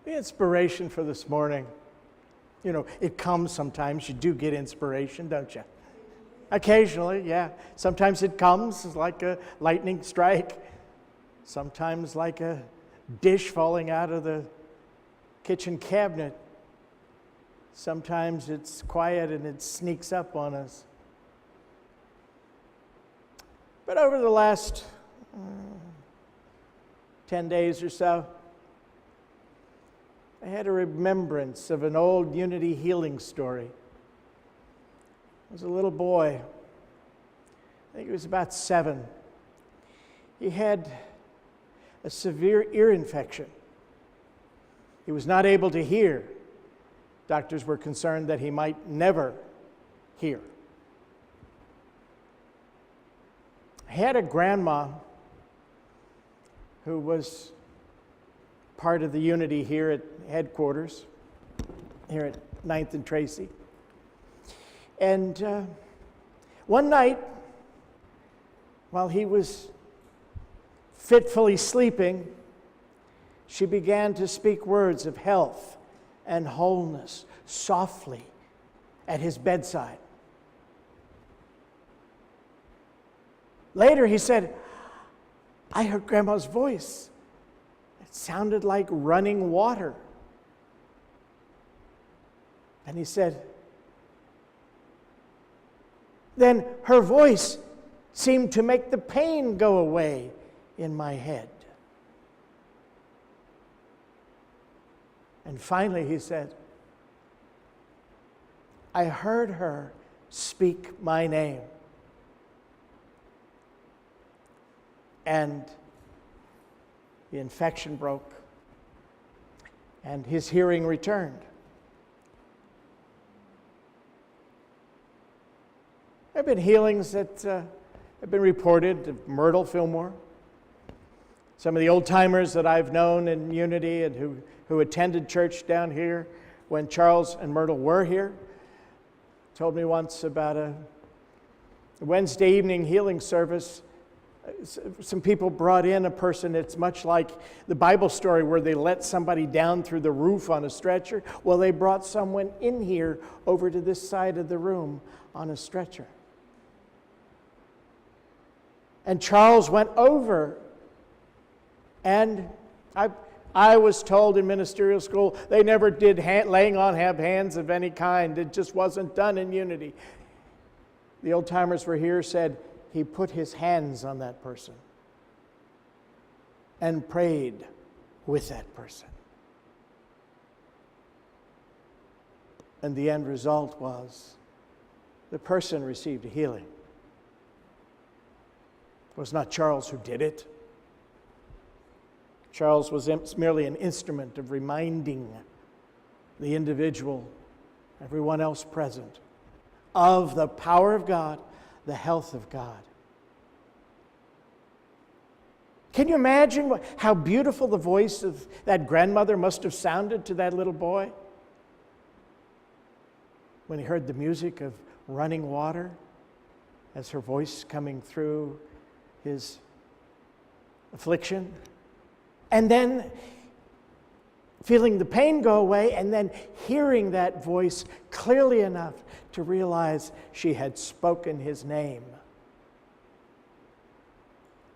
The inspiration for this morning, it comes sometimes. You do get inspiration, don't you? Occasionally, yeah. Sometimes it comes like a lightning strike. Sometimes like a dish falling out of the kitchen cabinet. Sometimes it's quiet and it sneaks up on us. But over the last 10 days or so, I had a remembrance of an old Unity healing story. I was a little boy. I think he was about 7. He had a severe ear infection. He was not able to hear. Doctors were concerned that he might never hear. I had a grandma who was part of the Unity here at headquarters, here at 9th and Tracy. And one night, while he was fitfully sleeping, she began to speak words of health and wholeness softly at his bedside. Later, he said, I heard Grandma's voice. It sounded like running water. And he said, then her voice seemed to make the pain go away in my head. And finally he said, I heard her speak my name. And the infection broke, and his hearing returned. There have been healings that have been reported of Myrtle Fillmore. Some of the old-timers that I've known in Unity and who attended church down here when Charles and Myrtle were here told me once about a Wednesday evening healing service. Some people brought in a person that's much like the Bible story where they let somebody down through the roof on a stretcher. Well, they brought someone in here over to this side of the room on a stretcher. And Charles went over, and I was told in ministerial school they never did laying on of hands of any kind. It just wasn't done in Unity. The old-timers were here said he put his hands on that person and prayed with that person. And the end result was the person received a healing. It was not Charles who did it. Charles was merely an instrument of reminding the individual, everyone else present, of the power of God, the health of God. Can you imagine how beautiful the voice of that grandmother must have sounded to that little boy when he heard the music of running water as her voice coming through his affliction? And then feeling the pain go away, and then hearing that voice clearly enough to realize she had spoken his name.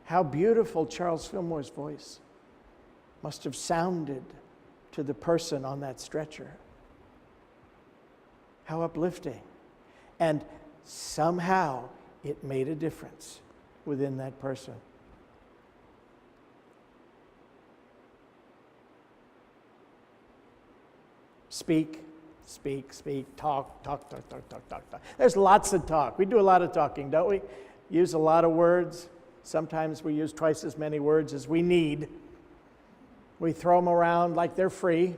How beautiful Charles Fillmore's voice must have sounded to the person on that stretcher. How uplifting. And somehow it made a difference within that person. Speak, speak, speak, talk. There's lots of talk. We do a lot of talking, don't we? Use a lot of words. Sometimes we use twice as many words as we need. We throw them around like they're free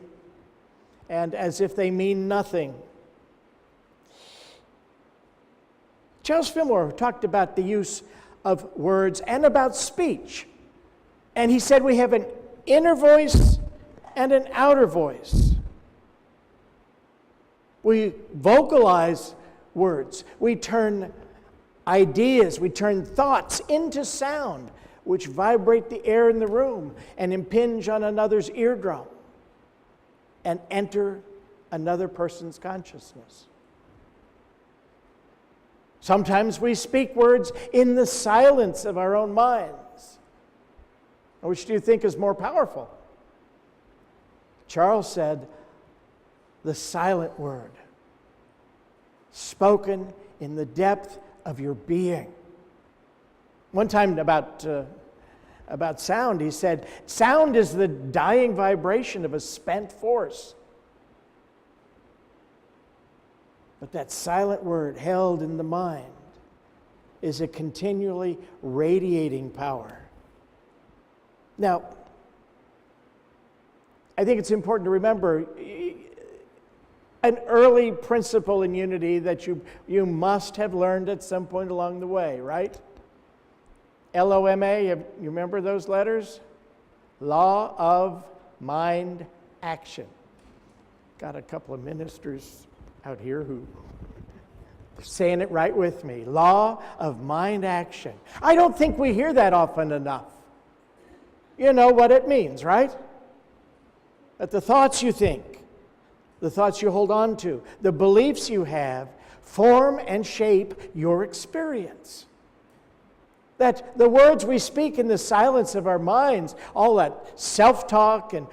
and as if they mean nothing. Charles Fillmore talked about the use of words and about speech. And he said we have an inner voice and an outer voice. We vocalize words. We turn ideas, we turn thoughts into sound, which vibrate the air in the room and impinge on another's eardrum. and enter another person's consciousness. Sometimes we speak words in the silence of our own minds. Which do you think is more powerful? Charles said, the silent word, spoken in the depth of your being. One time about sound, he said, sound is the dying vibration of a spent force. But that silent word held in the mind is a continually radiating power. Now, I think it's important to remember an early principle in unity that you must have learned at some point along the way, right? LOMA, you remember those letters? Law of mind action. Got a couple of ministers out here who are saying it right with me. Law of mind action. I don't think we hear that often enough. You know what it means, right? That the thoughts you think, the thoughts you hold on to, the beliefs you have, form and shape your experience. That the words we speak in the silence of our minds, all that self-talk and,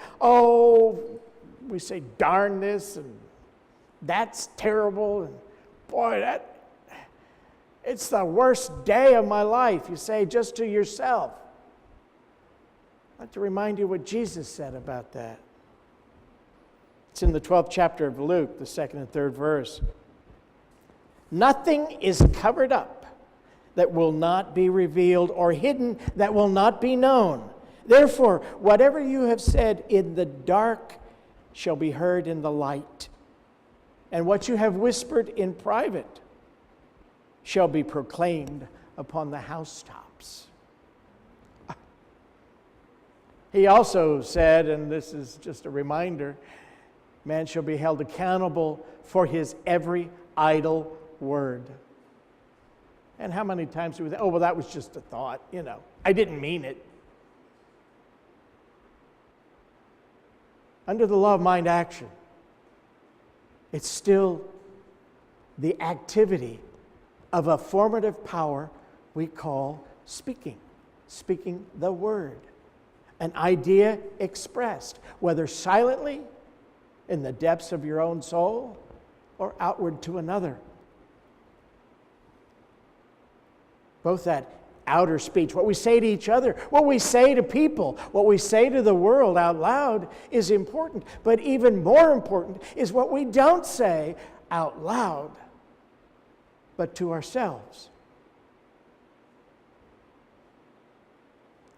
we say darn this and that's terrible and boy, it's the worst day of my life, you say just to yourself. I'd like to remind you what Jesus said about that. It's in the 12th chapter of Luke, the 2nd and 3rd verse. Nothing is covered up that will not be revealed, or hidden that will not be known. Therefore, whatever you have said in the dark shall be heard in the light, and what you have whispered in private shall be proclaimed upon the housetops. He also said, and this is just a reminder, man shall be held accountable for his every idle word. And how many times do we think, that was just a thought, I didn't mean it. Under the law of mind action, it's still the activity of a formative power we call speaking the word. An idea expressed, whether silently in the depths of your own soul or outward to another. Both that outer speech, what we say to each other, what we say to people, what we say to the world out loud is important. But even more important is what we don't say out loud, but to ourselves.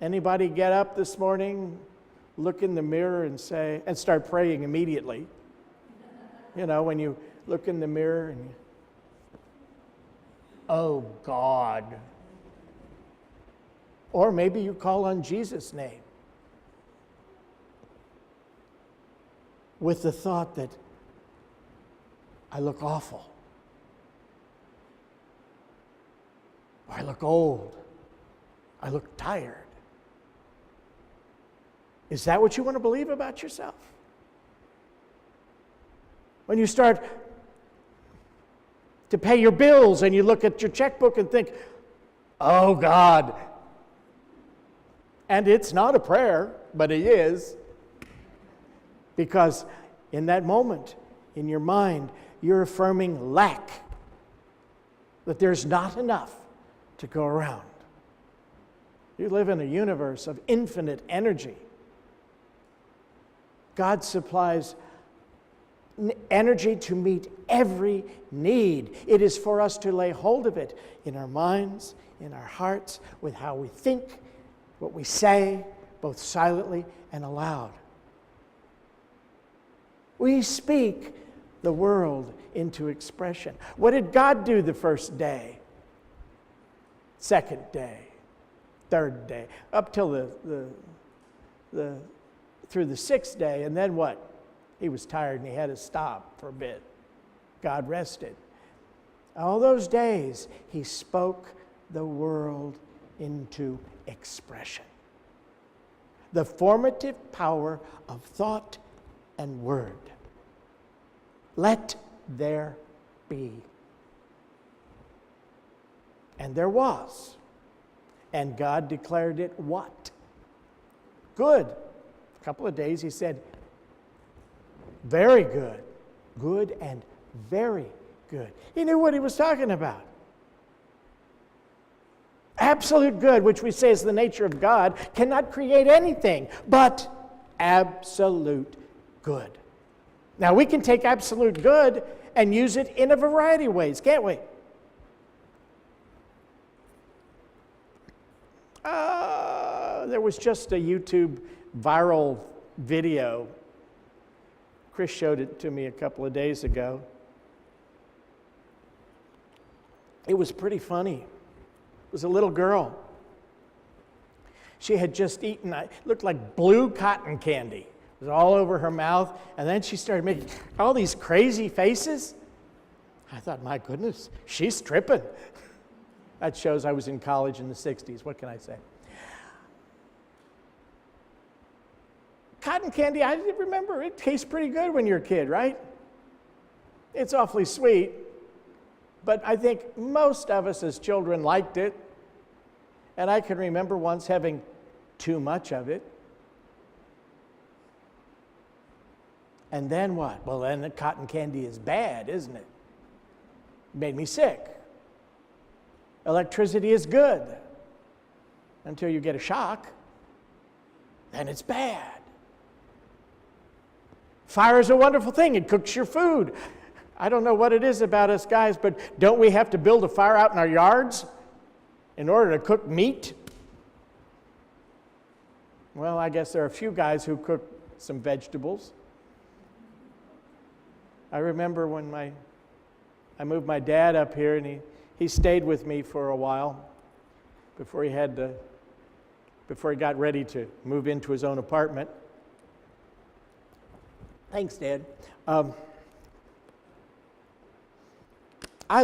Anybody get up this morning, look in the mirror and start praying immediately? When you look in the mirror and oh God. Or maybe you call on Jesus' name with the thought that I look awful, or I look old, I look tired. Is that what you want to believe about yourself? When you start to pay your bills and you look at your checkbook and think, oh God. And it's not a prayer, but it is. Because in that moment, in your mind, you're affirming lack. That there's not enough to go around. You live in a universe of infinite energy. God supplies energy to meet every need. It is for us to lay hold of it in our minds, in our hearts, with how we think, what we say, both silently and aloud. We speak the world into expression. What did God do the first day? Second day, third day, up till through the sixth day, and then what? He was tired and he had to stop for a bit. God rested. All those days, he spoke the world into expression. The formative power of thought and word. Let there be. And there was. And God declared it what? Good. A couple of days he said, very good. Good and very good. He knew what he was talking about. Absolute good, which we say is the nature of God, cannot create anything but absolute good. Now, we can take absolute good and use it in a variety of ways, can't we? There was just a YouTube viral video. Chris showed it to me a couple of days ago. It was pretty funny. It was a little girl. She had just eaten, it looked like blue cotton candy. It was all over her mouth, and then she started making all these crazy faces. I thought, my goodness, she's tripping. That shows I was in college in the 60s. What can I say? Cotton candy, I remember, it tastes pretty good when you're a kid, right? It's awfully sweet, but I think most of us as children liked it. And I can remember once having too much of it. And then what? Well, then the cotton candy is bad, isn't it? It made me sick. Electricity is good until you get a shock. Then it's bad. Fire is a wonderful thing. It cooks your food. I don't know what it is about us guys, but don't we have to build a fire out in our yards in order to cook meat? Well, I guess there are a few guys who cook some vegetables. I remember when I moved my dad up here, and he stayed with me for a while before he got ready to move into his own apartment. Thanks, Dad. I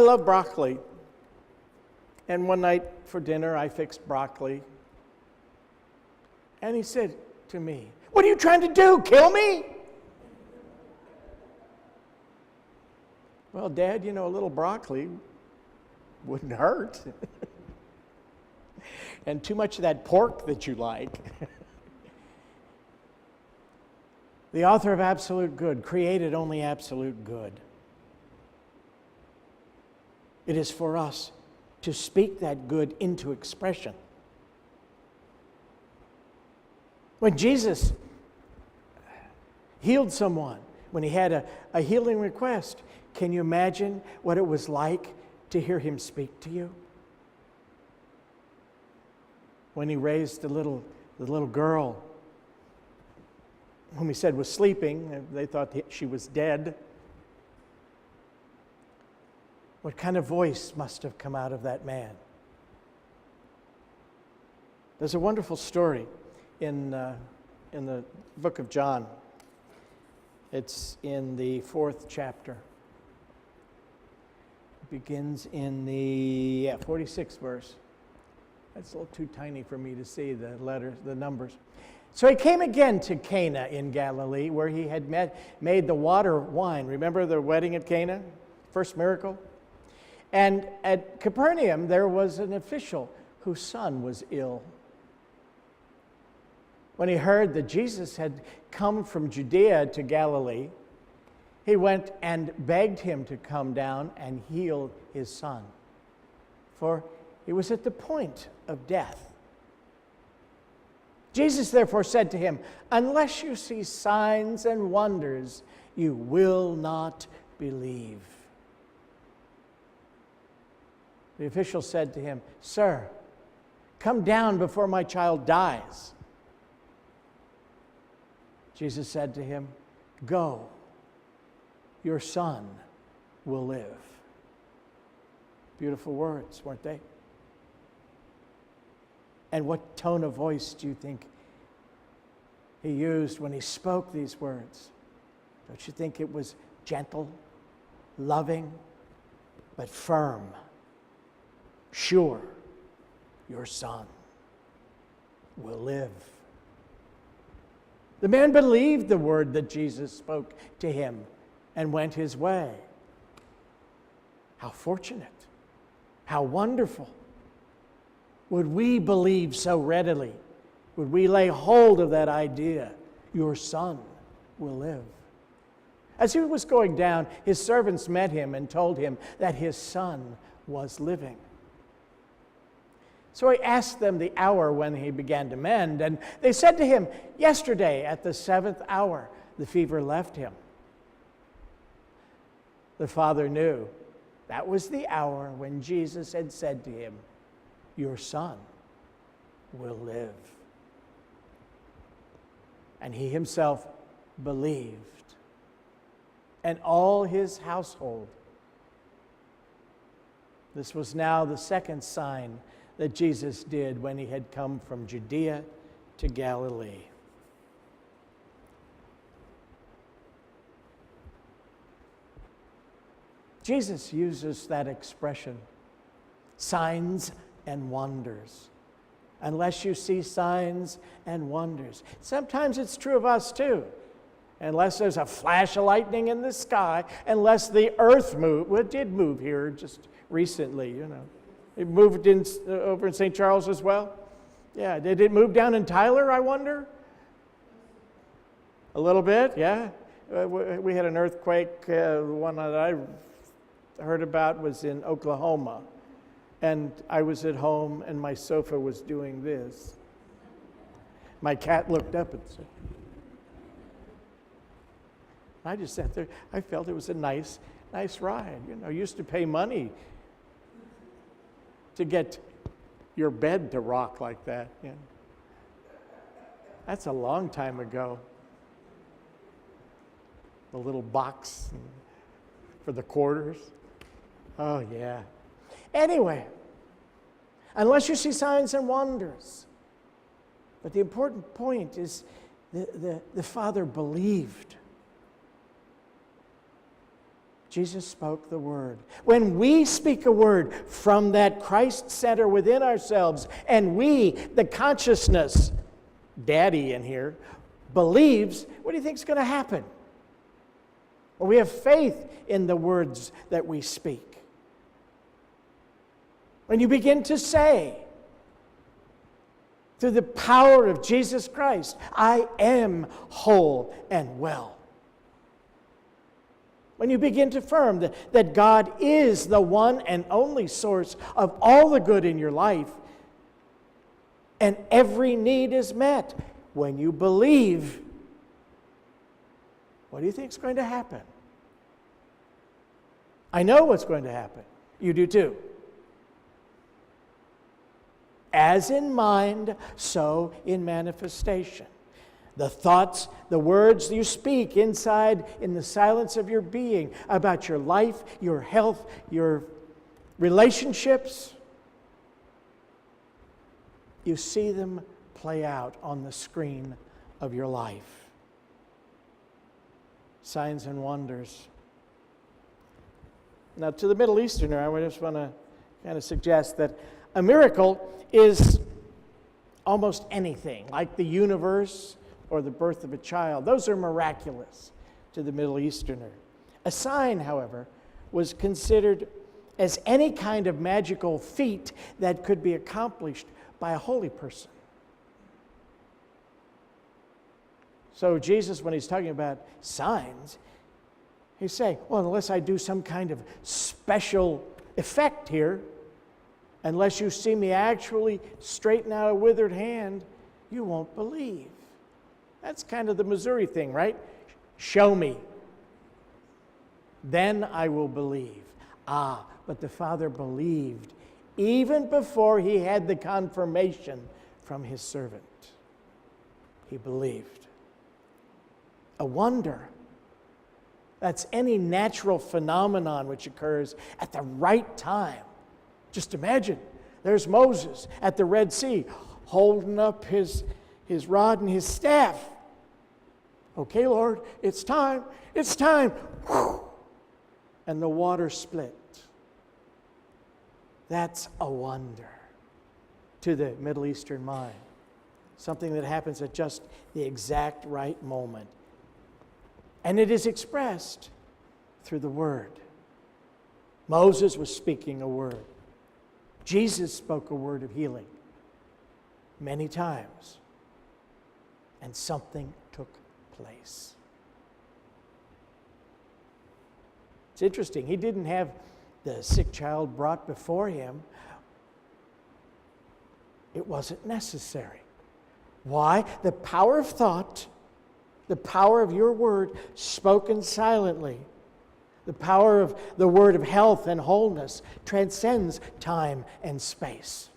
love broccoli. And one night for dinner, I fixed broccoli. And he said to me, "What are you trying to do, kill me?" Well, Dad, you know, a little broccoli wouldn't hurt. And too much of that pork that you like. The author of absolute good created only absolute good. It is for us to speak that good into expression. When Jesus healed someone, when he had a healing request, can you imagine what it was like to hear him speak to you? When he raised the little girl whom he said was sleeping, they thought she was dead. What kind of voice must have come out of that man? There's a wonderful story in the book of John. It's in the 4th chapter. It begins in the 46th verse. That's a little too tiny for me to see the letters, the numbers. So he came again to Cana in Galilee, where he had made the water wine. Remember the wedding at Cana? First miracle? And at Capernaum, there was an official whose son was ill. When he heard that Jesus had come from Judea to Galilee, he went and begged him to come down and heal his son, for he was at the point of death. Jesus therefore said to him, "Unless you see signs and wonders, you will not believe." The official said to him, "Sir, come down before my child dies." Jesus said to him, "Go, your son will live." Beautiful words, weren't they? And what tone of voice do you think he used when he spoke these words? Don't you think it was gentle, loving, but firm? Sure, your son will live. The man believed the word that Jesus spoke to him and went his way. How fortunate. How wonderful. Would we believe so readily? Would we lay hold of that idea? Your son will live. As he was going down, his servants met him and told him that his son was living. So he asked them the hour when he began to mend, and they said to him, "Yesterday at the 7th hour, the fever left him." The father knew that was the hour when Jesus had said to him, "Your son will live." And he himself believed, and all his household. This was now the second sign that Jesus did when he had come from Judea to Galilee. Jesus uses that expression, signs and wonders. Unless you see signs and wonders. Sometimes it's true of us too. Unless there's a flash of lightning in the sky, unless the earth moved. Well, it did move here just recently, you know. It moved over in St. Charles as well. Yeah, did it move down in Tyler, I wonder? A little bit, yeah. We had an earthquake. The one that I heard about was in Oklahoma. And I was at home, and my sofa was doing this. My cat looked up and said, I just sat there. I felt it was a nice ride. You know, I used to pay money to get your bed to rock like that. You know. That's a long time ago. The little box for the quarters. Oh, yeah. Anyway, unless you see signs and wonders. But the important point is the Father believed. Jesus spoke the word. When we speak a word from that Christ center within ourselves, and we, the consciousness, Daddy in here, believes, what do you think is going to happen? Well, we have faith in the words that we speak. When you begin to say, through the power of Jesus Christ, I am whole and well. When you begin to affirm that God is the one and only source of all the good in your life, and every need is met. When you believe, what do you think is going to happen? I know what's going to happen. You do too. As in mind, so in manifestation. The thoughts, the words you speak inside in the silence of your being about your life, your health, your relationships, you see them play out on the screen of your life. Signs and wonders. Now, to the Middle Easterner, I just want to kind of suggest that a miracle is almost anything, like the universe or the birth of a child. Those are miraculous to the Middle Easterner. A sign, however, was considered as any kind of magical feat that could be accomplished by a holy person. So Jesus, when he's talking about signs, he's saying, well, unless I do some kind of special effect here, unless you see me actually straighten out a withered hand, you won't believe. That's kind of the Missouri thing, right? Show me. Then I will believe. But the Father believed even before he had the confirmation from his servant. He believed. A wonder. That's any natural phenomenon which occurs at the right time. Just imagine, there's Moses at the Red Sea holding up his rod and his staff. Okay, Lord, it's time. Whew. And the water split. That's a wonder to the Middle Eastern mind. something that happens at just the exact right moment. And it is expressed through the Word. Moses was speaking a word. Jesus spoke a word of healing many times. And something took place. It's interesting. He didn't have the sick child brought before him. It wasn't necessary. Why? The power of thought, the power of your word spoken silently, the power of the word of health and wholeness transcends time and space.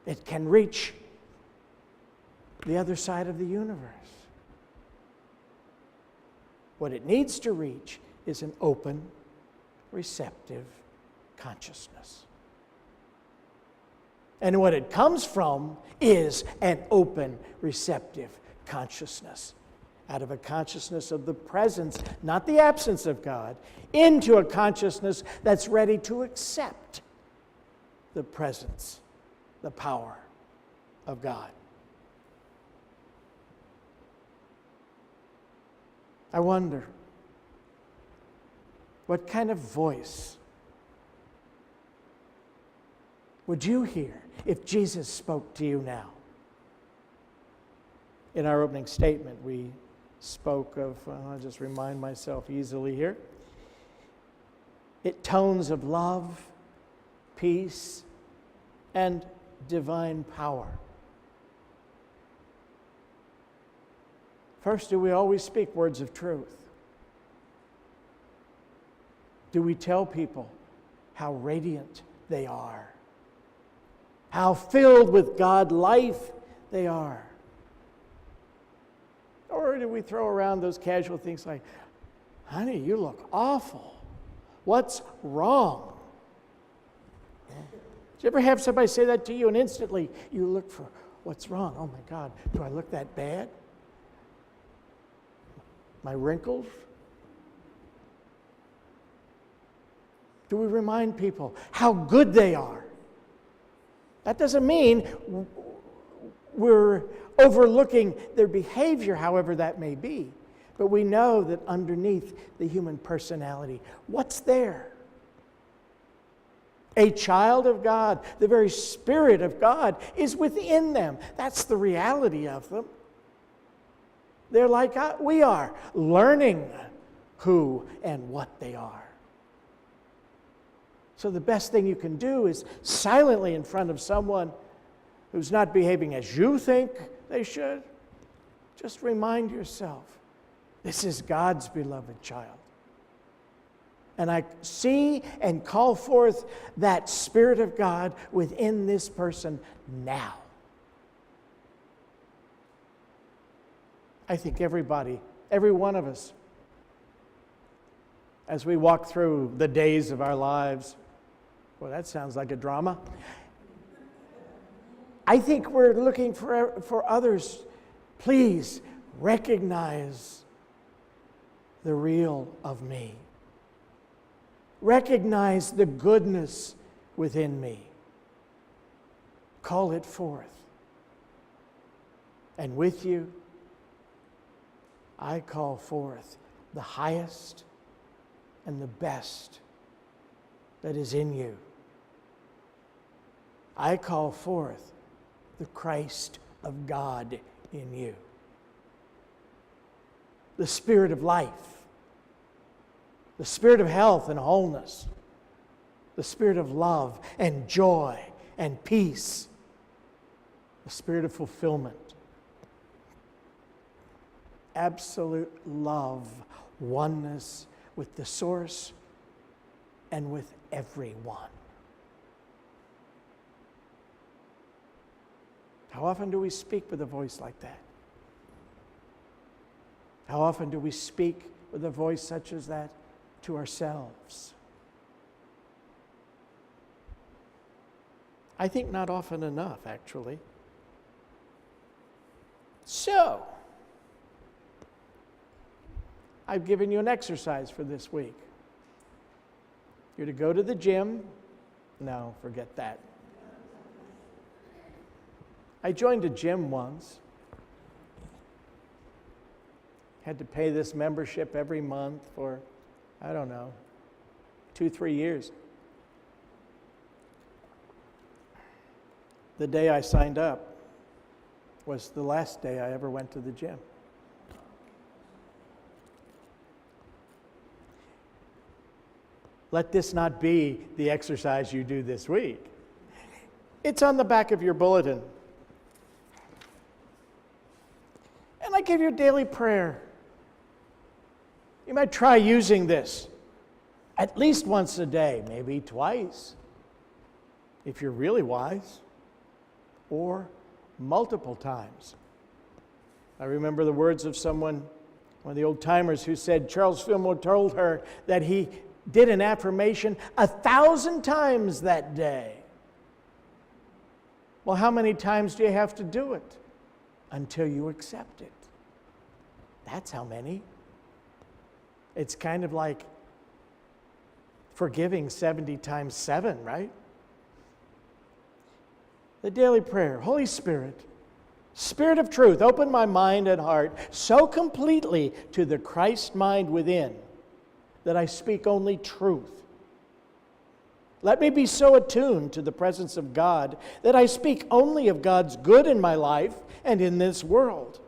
It can reach the other side of the universe. What it needs to reach is an open, receptive consciousness. And what it comes from is an open, receptive consciousness. Out of a consciousness of the presence, not the absence of God, into a consciousness that's ready to accept the presence, the power of God. I wonder, what kind of voice would you hear if Jesus spoke to you now? In our opening statement, we spoke of, I'll just remind myself easily here, tones of love, peace, and divine power. First, do we always speak words of truth? Do we tell people how radiant they are? How filled with God life they are? Or do we throw around those casual things like, honey, you look awful. What's wrong? Did you ever have somebody say that to you and instantly you look for, what's wrong? Oh my God, do I look that bad? My wrinkles? Do we remind people how good they are? That doesn't mean we're overlooking their behavior, however that may be. But we know that underneath the human personality, what's there? A child of God, the very Spirit of God is within them. That's the reality of them. They're like we are, learning who and what they are. So the best thing you can do is silently in front of someone who's not behaving as you think they should, just remind yourself, this is God's beloved child. And I see and call forth that Spirit of God within this person now. I think everybody, every one of us, as we walk through the days of our lives, well, that sounds like a drama. I think we're looking for others. Please recognize the real of me. Recognize the goodness within me. Call it forth. And with you, I call forth the highest and the best that is in you. I call forth the Christ of God in you. The Spirit of life. The Spirit of health and wholeness. The Spirit of love and joy and peace. The Spirit of fulfillment. Absolute love, oneness with the source and with everyone. How often do we speak with a voice like that? How often do we speak with a voice such as that to ourselves? I think not often enough, actually. So, I've given you an exercise for this week. You're to go to the gym. No, forget that. I joined a gym once. Had to pay this membership every month for, 2-3 years. The day I signed up was the last day I ever went to the gym. Let this not be the exercise you do this week. It's on the back of your bulletin. And I give you a daily prayer. You might try using this at least once a day, maybe twice, if you're really wise, or multiple times. I remember the words of one of the old timers who said Charles Fillmore told her that he did an affirmation 1,000 times that day. Well, how many times do you have to do it? Until you accept it. That's how many. It's kind of like forgiving 70 times 7, right? The daily prayer. Holy Spirit, Spirit of truth, open my mind and heart so completely to the Christ mind within that I speak only truth. Let me be so attuned to the presence of God that I speak only of God's good in my life and in this world.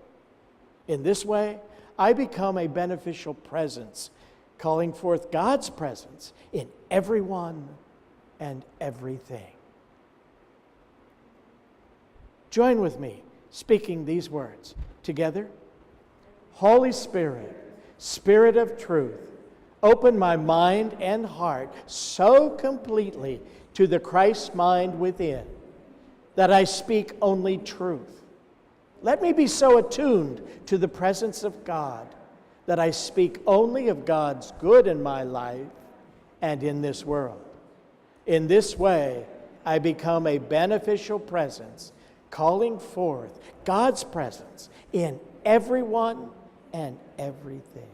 In this way, I become a beneficial presence, calling forth God's presence in everyone and everything. Join with me, speaking these words together. Holy Spirit, Spirit of truth, open my mind and heart so completely to the Christ mind within that I speak only truth. Let me be so attuned to the presence of God that I speak only of God's good in my life and in this world. In this way, I become a beneficial presence, calling forth God's presence in everyone and everything.